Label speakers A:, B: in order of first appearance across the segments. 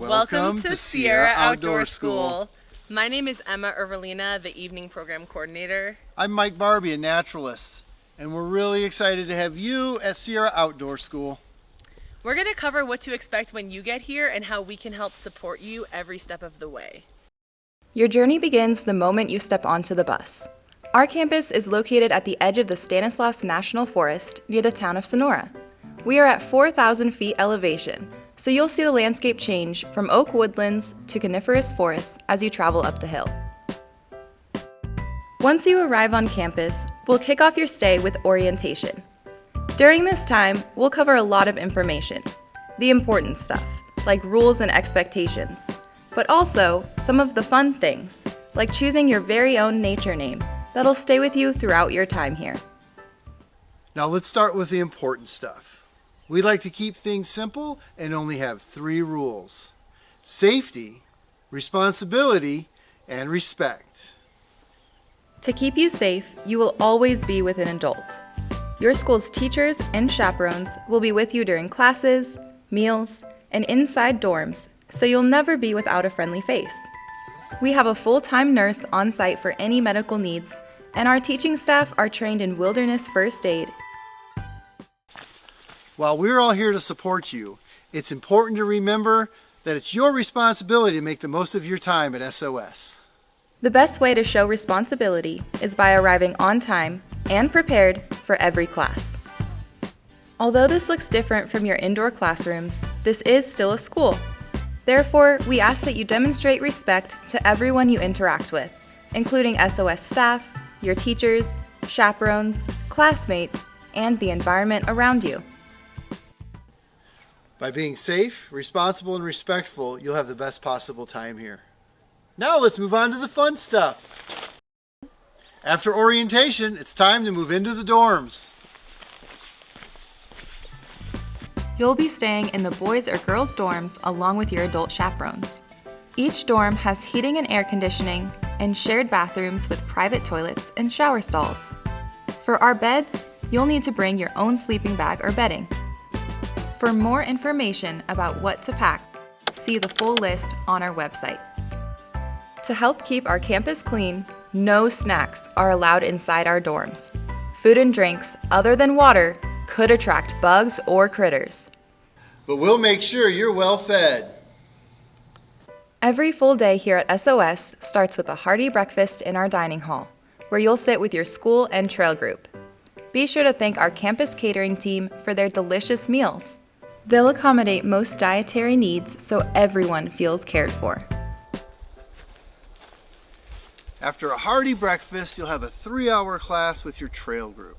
A: Welcome to Sierra Outdoor School. My name is Emma Ervelina, the Evening Program Coordinator.
B: I'm Mike Barbie, a naturalist, and we're really excited to have you at Sierra Outdoor School.
A: We're going to cover what to expect when you get here and how we can help support you every step of the way.
C: Your journey begins the moment you step onto the bus. Our campus is located at the edge of the Stanislaus National Forest near the town of Sonora. We are at 4,000 feet elevation, so you'll see the landscape change from oak woodlands to coniferous forests as you travel up the hill. Once you arrive on campus, we'll kick off your stay with orientation. During this time, we'll cover a lot of information, the important stuff, like rules and expectations, but also some of the fun things, like choosing your very own nature name that'll stay with you throughout your time here.
B: Now let's start with the important stuff. We like to keep things simple and only have 3 rules: safety, responsibility, and respect.
C: To keep you safe, you will always be with an adult. Your school's teachers and chaperones will be with you during classes, meals, and inside dorms, so you'll never be without a friendly face. We have a full-time nurse on site for any medical needs, and our teaching staff are trained in wilderness first aid.
B: While we're all here to support you, it's important to remember that it's your responsibility to make the most of your time at SOS.
C: The best way to show responsibility is by arriving on time and prepared for every class. Although this looks different from your indoor classrooms, this is still a school. Therefore, we ask that you demonstrate respect to everyone you interact with, including SOS staff, your teachers, chaperones, classmates, and the environment around you.
B: By being safe, responsible, and respectful, you'll have the best possible time here. Now let's move on to the fun stuff. After orientation, it's time to move into the dorms.
C: You'll be staying in the boys' or girls' dorms along with your adult chaperones. Each dorm has heating and air conditioning and shared bathrooms with private toilets and shower stalls. For our beds, you'll need to bring your own sleeping bag or bedding. For more information about what to pack, see the full list on our website. To help keep our campus clean, no snacks are allowed inside our dorms. Food and drinks other than water could attract bugs or critters.
B: But we'll make sure you're well fed.
C: Every full day here at SOS starts with a hearty breakfast in our dining hall, where you'll sit with your school and trail group. Be sure to thank our campus catering team for their delicious meals. They'll accommodate most dietary needs so everyone feels cared for.
B: After a hearty breakfast, you'll have a 3-hour class with your trail group.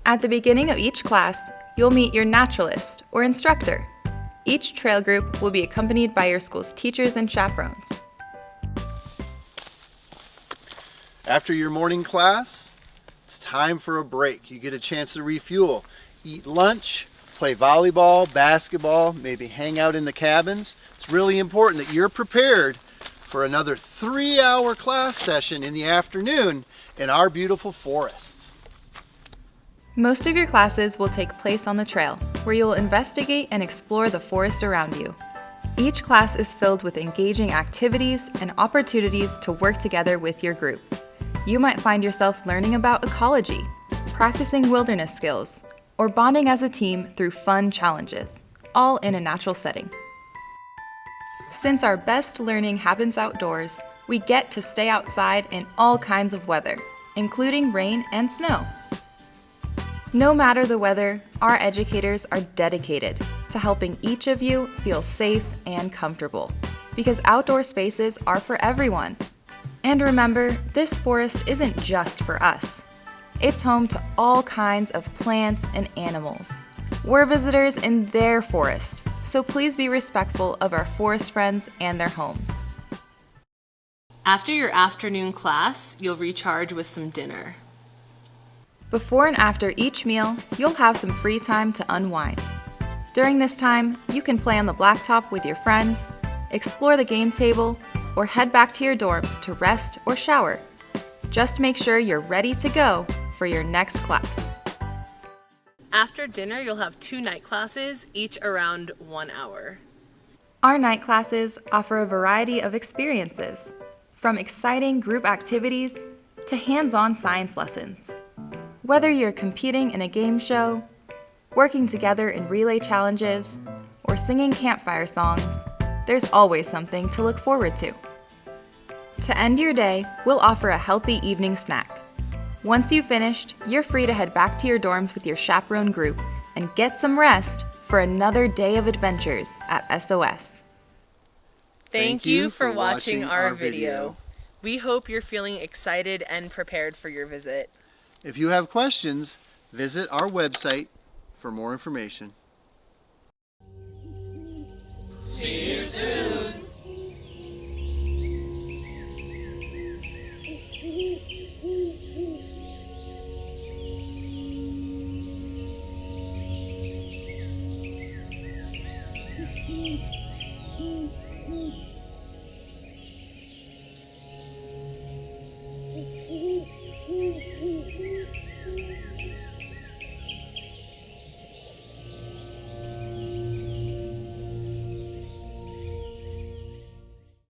C: At the beginning of each class, you'll meet your naturalist or instructor. Each trail group will be accompanied by your school's teachers and chaperones.
B: After your morning class, it's time for a break. You get a chance to refuel, eat lunch, play volleyball, basketball, maybe hang out in the cabins. It's really important that you're prepared for another 3-hour class session in the afternoon in our beautiful forest.
C: Most of your classes will take place on the trail, where you'll investigate and explore the forest around you. Each class is filled with engaging activities and opportunities to work together with your group. You might find yourself learning about ecology, practicing wilderness skills, or bonding as a team through fun challenges, all in a natural setting. Since our best learning happens outdoors, we get to stay outside in all kinds of weather, including rain and snow. No matter the weather, our educators are dedicated to helping each of you feel safe and comfortable, because outdoor spaces are for everyone. And remember, this forest isn't just for us. It's home to all kinds of plants and animals. We're visitors in their forest, so please be respectful of our forest friends and their homes.
A: After your afternoon class, you'll recharge with some dinner.
C: Before and after each meal, you'll have some free time to unwind. During this time, you can play on the blacktop with your friends, explore the game table, or head back to your dorms to rest or shower. Just make sure you're ready to go for your next class.
A: After dinner, you'll have 2 night classes, each around 1 hour.
C: Our night classes offer a variety of experiences, from exciting group activities to hands-on science lessons. Whether you're competing in a game show, working together in relay challenges, or singing campfire songs, there's always something to look forward to. To end your day, we'll offer a healthy evening snack. Once you've finished, you're free to head back to your dorms with your chaperone group and get some rest for another day of adventures at SOS.
A: Thank you for watching our video. We hope you're feeling excited and prepared for your visit.
B: If you have questions, visit our website for more information.
A: See you soon.
D: Mm-hmm.